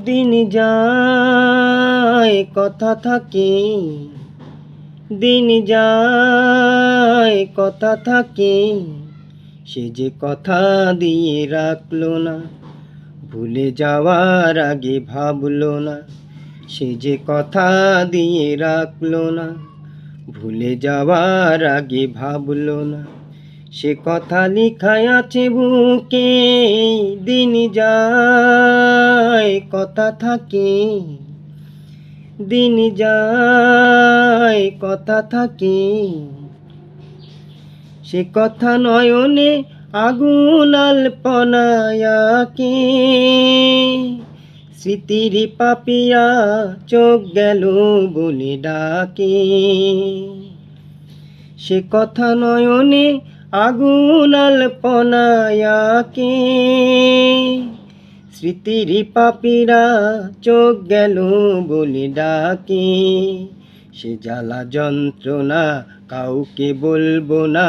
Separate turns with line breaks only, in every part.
দিন যায় কথা থাকে, দিন যায় কথা থাকে, সে যে কথা দিয়ে রাখলো না, ভুলে যাওয়ার আগে ভাবলো না। সে যে কথা দিয়ে রাখলো না, ভুলে যাওয়ার আগে ভাবলো না। সে কথা লেখাই আছে বুকে, দিন যায় কথা থাকে, দিন যায় কথা থাকে। সে কথা নয়নে আগুন আলপনায় আঁকে, স্মৃতির পাপিয়া চোখ গেল বলে ডাকে। সে কথা নয়নে আগুন আলপনায় আঁকে, স্মৃতির পাপীরা চোখ গেল বলে ডাকে। সে জ্বালা যন্ত্রণা কাউকে বলবো না,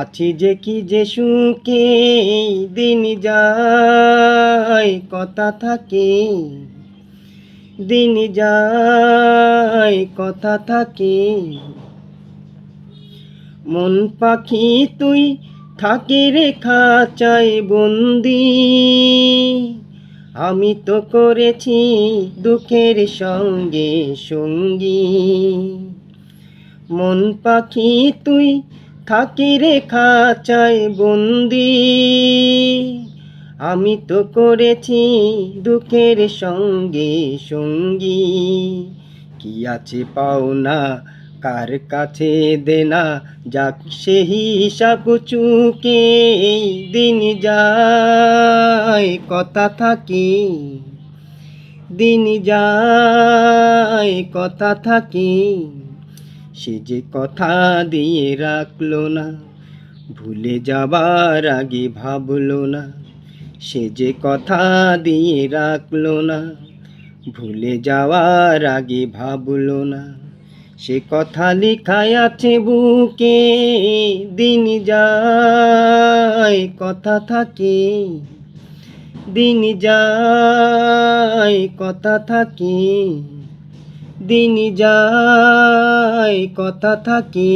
আছি যে কি যে সুখে, দিন যায় কথা থাকে, দিন যায় কথা থাকে। মন পাখি তুই থাকি রে খাঁচায় বন্দি, আমি তো করেছি দুঃখের সঙ্গে সঙ্গী। মন পাখি তুই থাকি রে খাঁচায় বন্দি, আমি তো করেছি দুঃখের সঙ্গে সঙ্গী। কি আছে পাওনা কার কাছে দেনা, যাক সে হিসাব চুকে, দিন যায় কথা থাকে, দিন যায় কথা থাকে। সে যে কথা দিয়ে রাখলো না, ভুলে যাবার আগে ভাবলো না। সে যে কথা দিয়ে রাখলো না, ভুলে যাওয়ার আগে ভাবলো না। সে কথা লেখাই আছে বুকে, দিন যায় কথা থাকে, দিন যায় কথা থাকে, দিন যায় কথা থাকে।